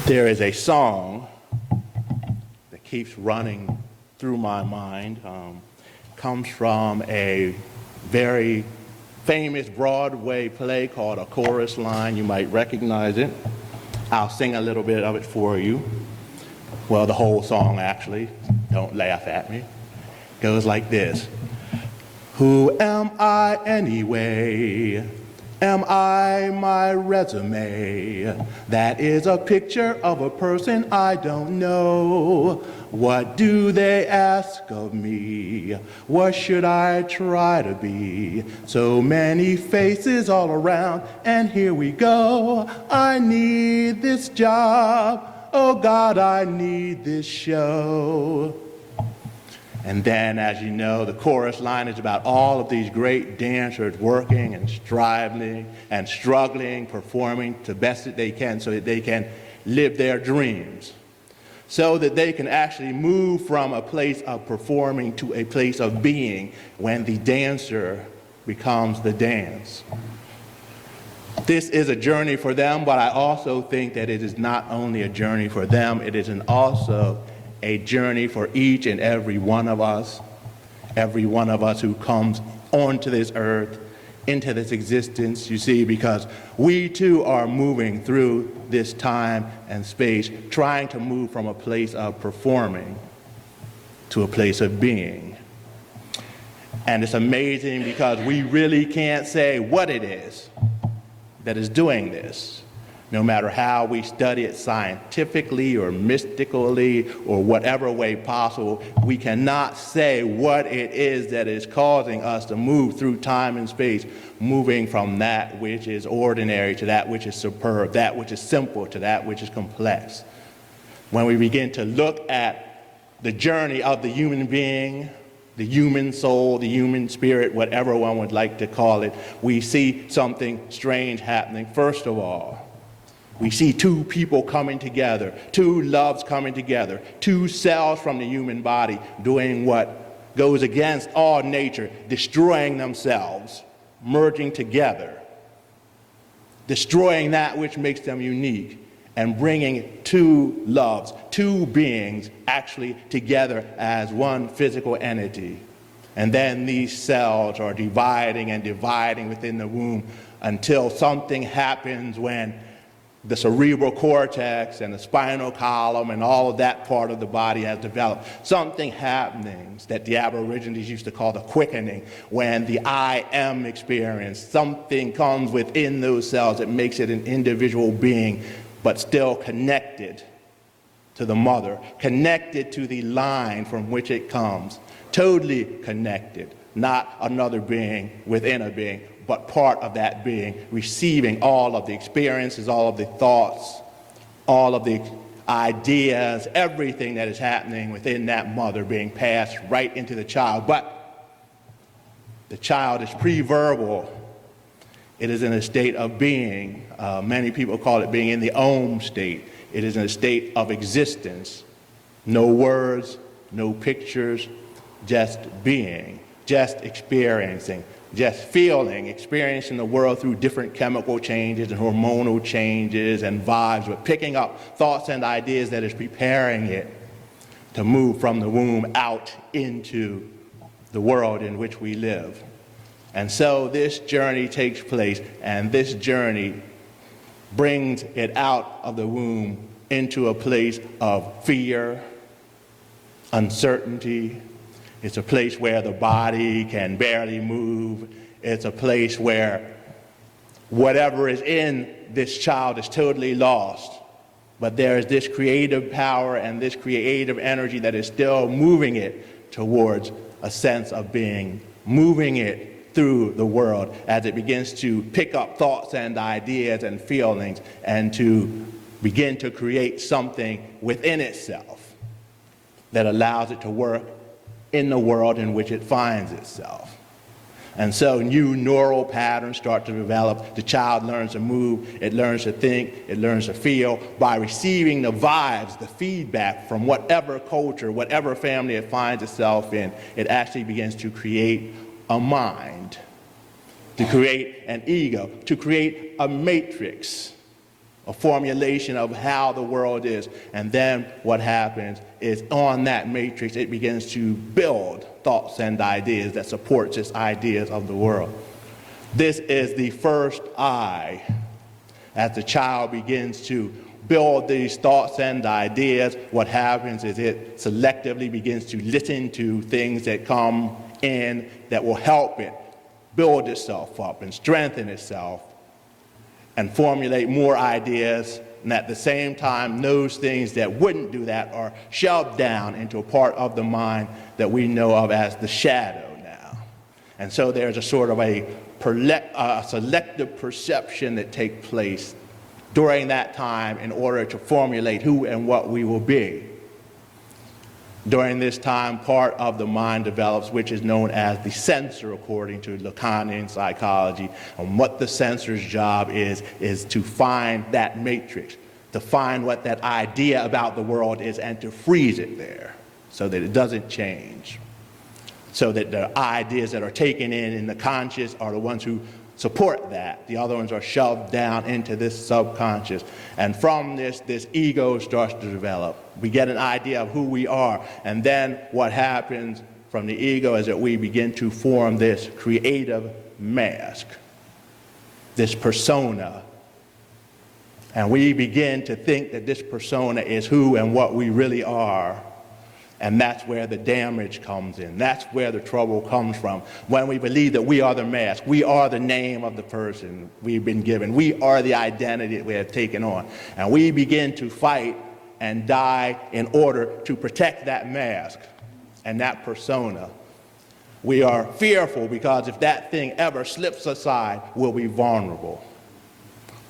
There is a song that keeps running through my mind. Comes from a very famous Broadway play called A Chorus Line. You might recognize it. I'll sing a little bit of it for you. Well, the whole song actually. Don't laugh at me. Goes like this. Who am I anyway? Am I my resume? That is a picture of a person I don't know. What do they ask of me? What should I try to be? So many faces all around, and here we go. I need this job. Oh God, I need this show. And then, as you know, the chorus line is about all of these great dancers working and striving and struggling, performing the best that they can so that they can live their dreams, so that they can actually move from a place of performing to a place of being when the dancer becomes the dance. This is a journey for them, but I also think that it is not only a journey for them, it is also a journey for each and every one of us who comes onto this earth, into this existence, you see, because we too are moving through this time and space, trying to move from a place of performing to a place of being. And it's amazing because we really can't say what it is that is doing this. No matter how we study it scientifically or mystically or whatever way possible, we cannot say what it is that is causing us to move through time and space, moving from that which is ordinary to that which is superb, that which is simple to that which is complex. When we begin to look at the journey of the human being, the human soul, the human spirit, whatever one would like to call it, we see something strange happening. First of all, we see two people coming together, two loves coming together, two cells from the human body doing what goes against all nature, destroying themselves, merging together, destroying that which makes them unique, and bringing two loves, two beings actually together as one physical entity. And then these cells are dividing and dividing within the womb until something happens when the cerebral cortex and the spinal column and all of that part of the body has developed. Something happens that the Aborigines used to call the quickening, when the I am experience, something comes within those cells that makes it an individual being, but still connected to the mother, connected to the line from which it comes, totally connected, not another being within a being, but part of that being, receiving all of the experiences, all of the thoughts, all of the ideas, everything that is happening within that mother being passed right into the child. But the child is pre-verbal. It is in a state of being. Many people call it being in the Om state. It is in a state of existence. No words, no pictures, just being, just experiencing, just feeling, experiencing the world through different chemical changes and hormonal changes and vibes, but picking up thoughts and ideas that is preparing it to move from the womb out into the world in which we live. And so this journey takes place, and this journey brings it out of the womb into a place of fear, uncertainty. It's a place where the body can barely move. It's a place where whatever is in this child is totally lost. But there is this creative power and this creative energy that is still moving it towards a sense of being, moving it through the world as it begins to pick up thoughts and ideas and feelings and to begin to create something within itself that allows it to work in the world in which it finds itself. And so new neural patterns start to develop. The child learns to move, it learns to think, it learns to feel by receiving the vibes, the feedback from whatever culture, whatever family it finds itself in. It actually begins to create a mind, to create an ego, to create a matrix a formulation of how the world is. And then what happens is on that matrix, it begins to build thoughts and ideas that supports its ideas of the world. This is the first I. As the child begins to build these thoughts and ideas, what happens is it selectively begins to listen to things that come in that will help it build itself up and strengthen itself and formulate more ideas, and at the same time, those things that wouldn't do that are shoved down into a part of the mind that we know of as the shadow now. And so there's a sort of a selective perception that takes place during that time in order to formulate who and what we will be. During this time, part of the mind develops, which is known as the censor, according to Lacanian psychology. And what the censor's job is to find that matrix, to find what that idea about the world is, and to freeze it there so that it doesn't change. So that the ideas that are taken in the conscious are the ones who support that. The other ones are shoved down into this subconscious. And from this ego starts to develop. We get an idea of who we are. And then what happens from the ego is that we begin to form this creative mask, this persona. And we begin to think that this persona is who and what we really are. And that's where the damage comes in. That's where the trouble comes from. When we believe that we are the mask, we are the name of the person we've been given. We are the identity that we have taken on. And we begin to fight and die in order to protect that mask and that persona. We are fearful because if that thing ever slips aside, we'll be vulnerable.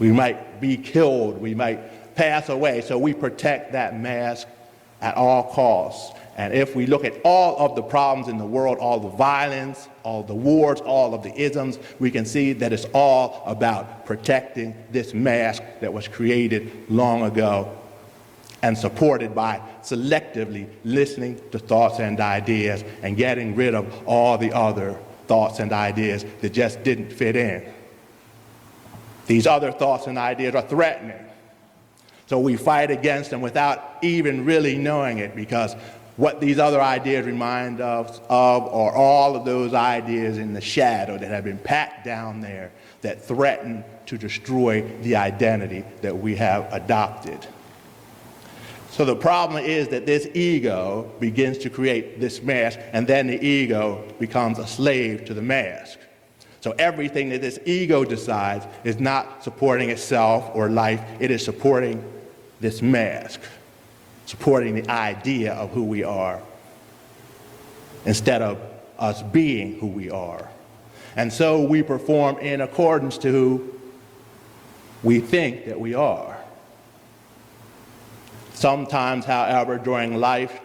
We might be killed. We might pass away. So we protect that mask at all costs. And if we look at all of the problems in the world, all the violence, all the wars, all of the isms, we can see that it's all about protecting this mask that was created long ago and supported by selectively listening to thoughts and ideas and getting rid of all the other thoughts and ideas that just didn't fit in. These other thoughts and ideas are threatening. So we fight against them without even really knowing it, because what these other ideas remind us of are all of those ideas in the shadow that have been packed down there that threaten to destroy the identity that we have adopted. So the problem is that this ego begins to create this mask, and then the ego becomes a slave to the mask. So everything that this ego decides is not supporting itself or life, it is supporting this mask, supporting the idea of who we are, instead of us being who we are. And so we perform in accordance to who we think that we are. Sometimes, however, during life,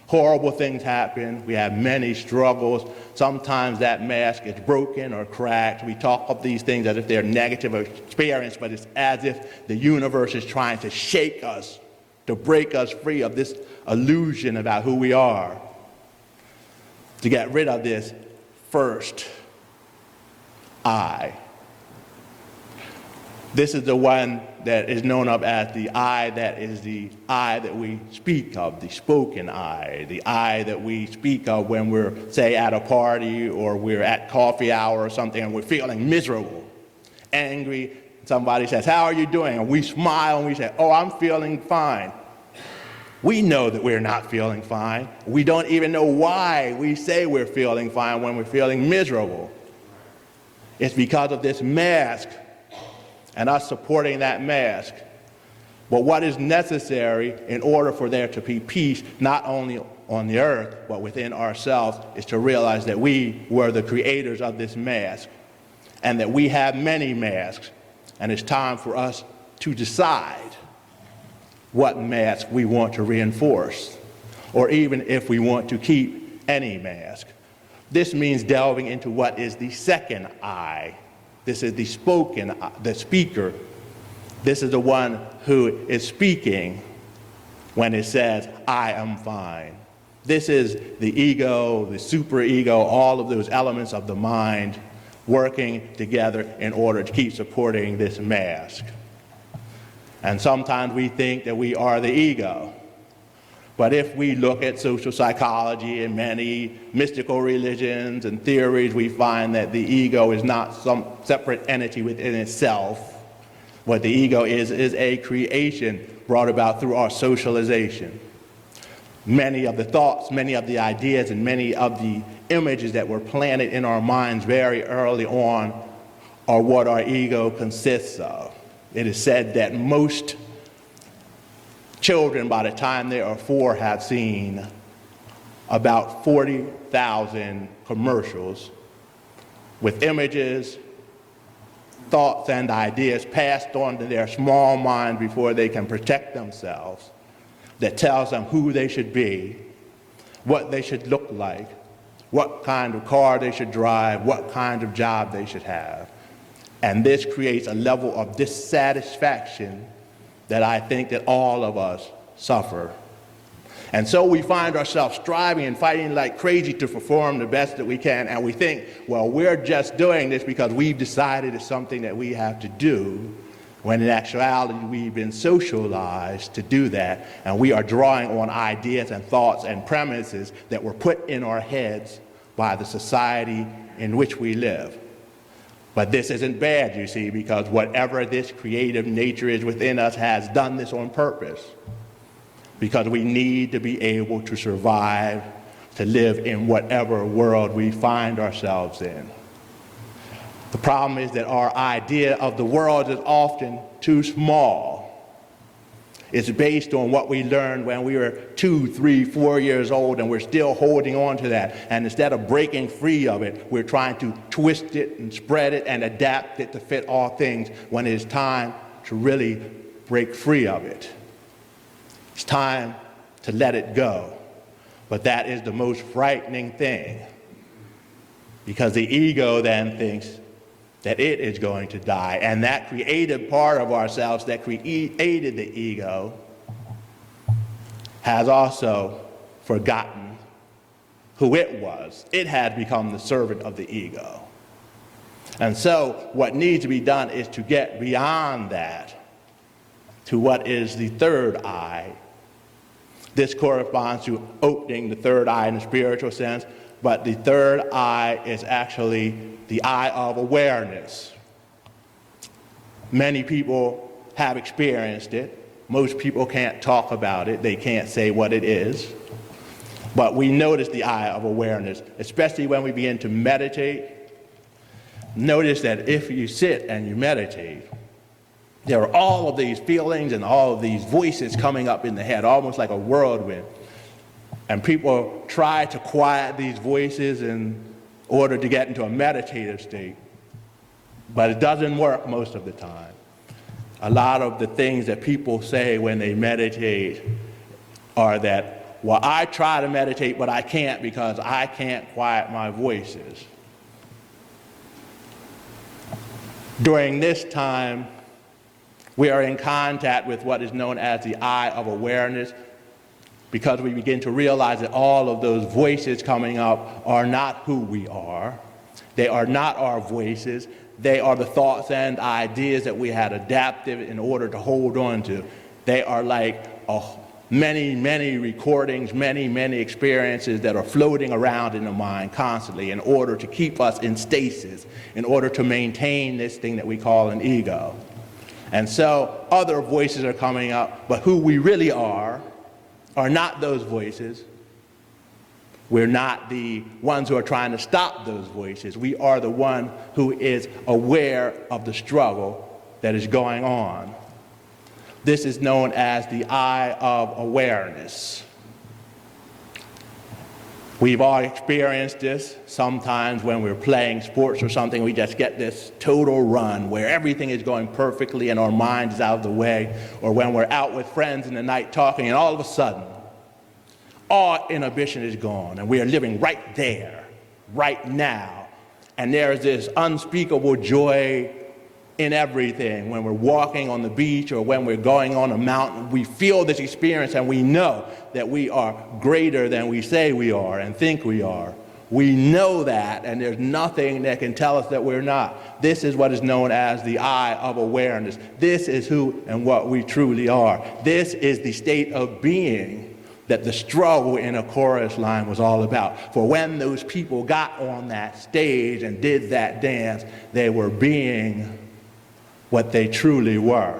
horrible things happen. We have many struggles. Sometimes that mask is broken or cracked. We talk of these things as if they're negative experience, but it's as if the universe is trying to shake us, to break us free of this illusion about who we are, to get rid of this first I. This is the one that is known of as the I that is the I that we speak of, the spoken I, the I that we speak of when we're, say, at a party or we're at coffee hour or something and we're feeling miserable, angry. Somebody says, "How are you doing?" And we smile and we say, "Oh, I'm feeling fine." We know that we're not feeling fine. We don't even know why we say we're feeling fine when we're feeling miserable. It's because of this mask and us supporting that mask. But what is necessary in order for there to be peace, not only on the earth, but within ourselves, is to realize that we were the creators of this mask and that we have many masks, and it's time for us to decide what mask we want to reinforce, or even if we want to keep any mask. This means delving into what is the second I. This is the spoken, the speaker. This is the one who is speaking when it says, "I am fine." This is the ego, the superego, all of those elements of the mind working together in order to keep supporting this mask. And sometimes we think that we are the ego. But if we look at social psychology and many mystical religions and theories, we find that the ego is not some separate entity within itself. What the ego is a creation brought about through our socialization. Many of the thoughts, many of the ideas, and many of the images that were planted in our minds very early on are what our ego consists of. It is said that most children, by the time they are 4, have seen about 40,000 commercials with images, thoughts, and ideas passed on to their small minds before they can protect themselves, that tells them who they should be, what they should look like, what kind of car they should drive, what kind of job they should have. And this creates a level of dissatisfaction that I think that all of us suffer. And so we find ourselves striving and fighting like crazy to perform the best that we can, and we think, well, we're just doing this because we've decided it's something that we have to do, when in actuality we've been socialized to do that, and we are drawing on ideas and thoughts and premises that were put in our heads by the society in which we live. But this isn't bad, you see, because whatever this creative nature is within us has done this on purpose. Because we need to be able to survive, to live in whatever world we find ourselves in. The problem is that our idea of the world is often too small. It's based on what we learned when we were 2, 3, 4 years old, and we're still holding on to that. And instead of breaking free of it, we're trying to twist it and spread it and adapt it to fit all things, when it is time to really break free of it. It's time to let it go. But that is the most frightening thing, because the ego then thinks that it is going to die. And that creative part of ourselves that created the ego has also forgotten who it was. It had become the servant of the ego. And so what needs to be done is to get beyond that to what is the third eye. This corresponds to opening the third eye in the spiritual sense, but the third eye is actually the eye of awareness. Many people have experienced it. Most people can't talk about it. They can't say what it is. But we notice the eye of awareness, especially when we begin to meditate. Notice that if you sit and you meditate, there are all of these feelings and all of these voices coming up in the head, almost like a whirlwind. And people try to quiet these voices in order to get into a meditative state, but it doesn't work most of the time. A lot of the things that people say when they meditate are that, well, I try to meditate, but I can't because I can't quiet my voices. During this time, we are in contact with what is known as the eye of awareness, because we begin to realize that all of those voices coming up are not who we are. They are not our voices. They are the thoughts and ideas that we had adapted in order to hold on to. They are like many, many recordings, many, many experiences that are floating around in the mind constantly in order to keep us in stasis, in order to maintain this thing that we call an ego. And so other voices are coming up, but who we really are not those voices. We're not the ones who are trying to stop those voices. We are the one who is aware of the struggle that is going on. This is known as the eye of awareness. We've all experienced this. Sometimes when we're playing sports or something, we just get this total run where everything is going perfectly and our mind is out of the way. Or when we're out with friends in the night talking, and all of a sudden, all inhibition is gone, and we are living right there, right now. And there is this unspeakable joy in everything. When we're walking on the beach or when we're going on a mountain, we feel this experience and we know that we are greater than we say we are and think we are. We know that, and there's nothing that can tell us that we're not. This is what is known as the eye of awareness. This is who and what we truly are. This is the state of being that the struggle in a chorus line was all about. For when those people got on that stage and did that dance, they were being what they truly were.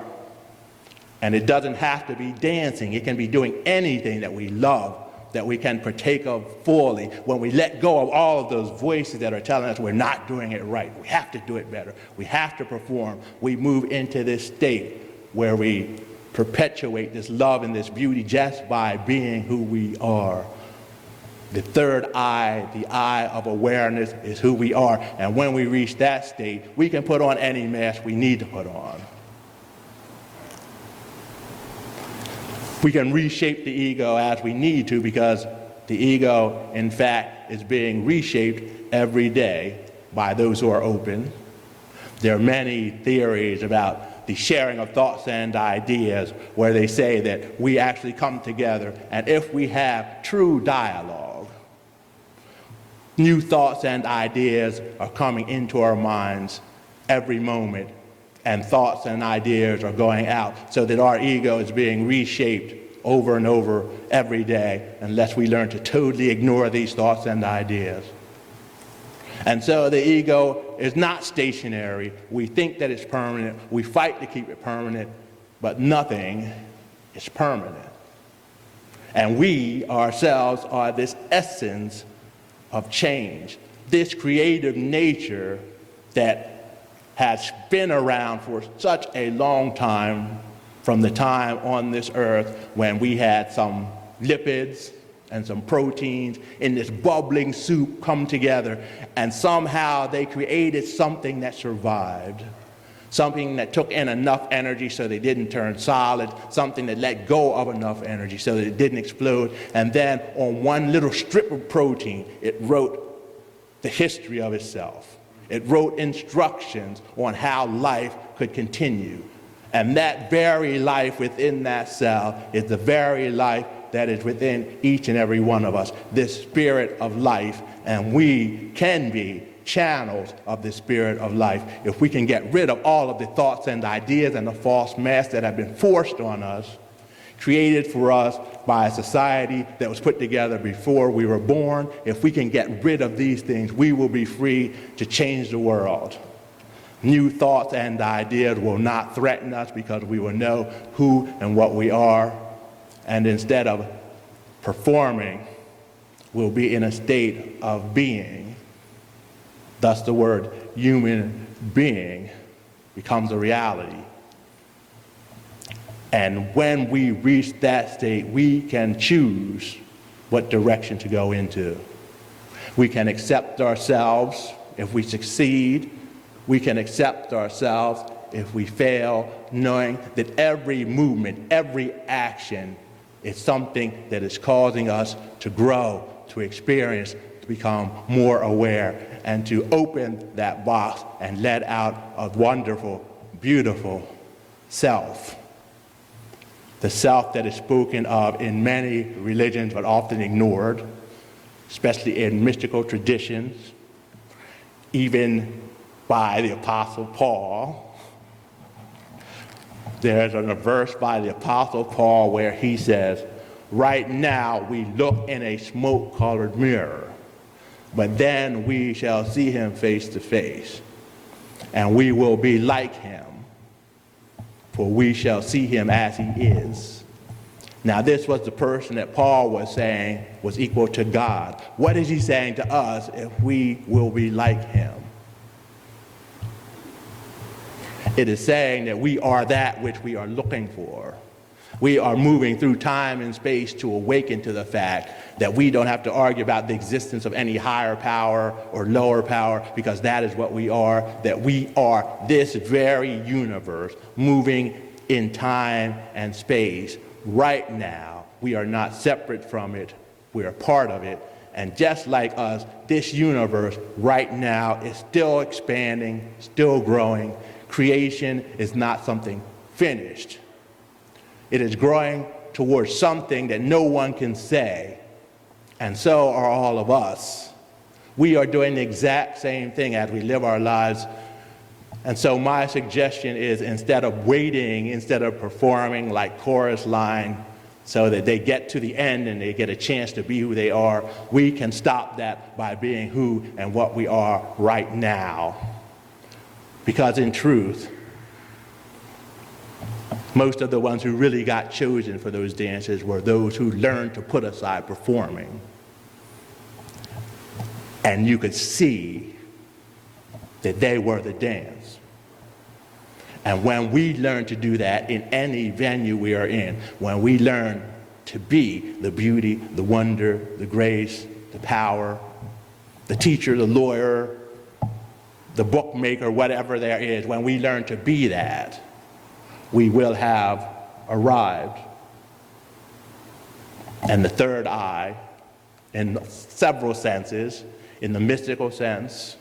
And it doesn't have to be dancing. It can be doing anything that we love, that we can partake of fully. When we let go of all of those voices that are telling us we're not doing it right, we have to do it better, we have to perform, we move into this state where we perpetuate this love and this beauty just by being who we are. The third eye, the eye of awareness, is who we are. And when we reach that state, we can put on any mask we need to put on. We can reshape the ego as we need to, because the ego, in fact, is being reshaped every day by those who are open. There are many theories about the sharing of thoughts and ideas where they say that we actually come together, and if we have true dialogue, new thoughts and ideas are coming into our minds every moment, and thoughts and ideas are going out, so that our ego is being reshaped over and over every day, unless we learn to totally ignore these thoughts and ideas. And so the ego is not stationary. We think that it's permanent. We fight to keep it permanent, but nothing is permanent. And we ourselves are this essence of change, this creative nature that has been around for such a long time, from the time on this earth when we had some lipids and some proteins in this bubbling soup come together, and somehow they created something that survived, something that took in enough energy so they didn't turn solid, something that let go of enough energy so that it didn't explode, and then on one little strip of protein, it wrote the history of itself. It wrote instructions on how life could continue. And that very life within that cell is the very life that is within each and every one of us, this spirit of life. And we can be channels of the spirit of life if we can get rid of all of the thoughts and ideas and the false masks that have been forced on us, created for us by a society that was put together before we were born. If we can get rid of these things, we will be free to change the world. New thoughts and ideas will not threaten us, because we will know who and what we are. And instead of performing, we'll be in a state of being. Thus the word human being becomes a reality. And when we reach that state, we can choose what direction to go into. We can accept ourselves if we succeed. We can accept ourselves if we fail, knowing that every movement, every action is something that is causing us to grow, to experience, to become more aware, and to open that box and let out a wonderful, beautiful self. The self that is spoken of in many religions but often ignored, especially in mystical traditions, even by the Apostle Paul. There's a verse by the Apostle Paul where he says, right now we look in a smoke-colored mirror, but then we shall see him face to face, and we will be like him, for we shall see him as he is. Now this was the person that Paul was saying was equal to God. What is he saying to us if we will be like him? It is saying that we are that which we are looking for. We are moving through time and space to awaken to the fact that we don't have to argue about the existence of any higher power or lower power, because that is what we are, that we are this very universe moving in time and space right now. We are not separate from it. We are part of it. And just like us, this universe right now is still expanding, still growing. Creation is not something finished. It is growing towards something that no one can say. And so are all of us. We are doing the exact same thing as we live our lives. And so my suggestion is, instead of waiting, instead of performing like chorus line so that they get to the end and they get a chance to be who they are, we can stop that by being who and what we are right now. Because in truth, most of the ones who really got chosen for those dances were those who learned to put aside performing. And you could see that they were the dance. And when we learn to do that in any venue we are in, when we learn to be the beauty, the wonder, the grace, the power, the teacher, the lawyer, the bookmaker, whatever there is, when we learn to be that, we will have arrived. And the third eye, in several senses, in the mystical sense,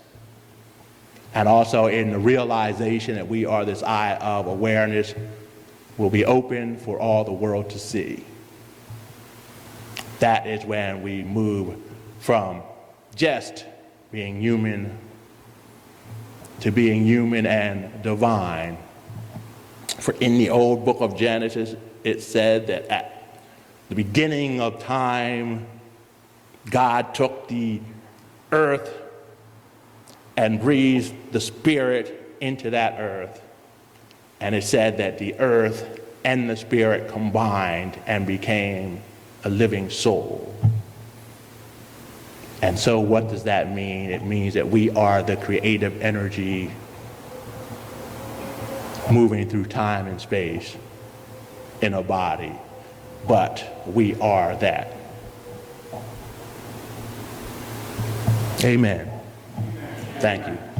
and also in the realization that we are this eye of awareness, will be open for all the world to see. That is when we move from just being human to being human and divine. For in the old book of Genesis, it said that at the beginning of time, God took the earth and breathed the spirit into that earth. And it said that the earth and the spirit combined and became a living soul. And so what does that mean? It means that we are the creative energy moving through time and space in a body, but we are that. Amen. Thank you.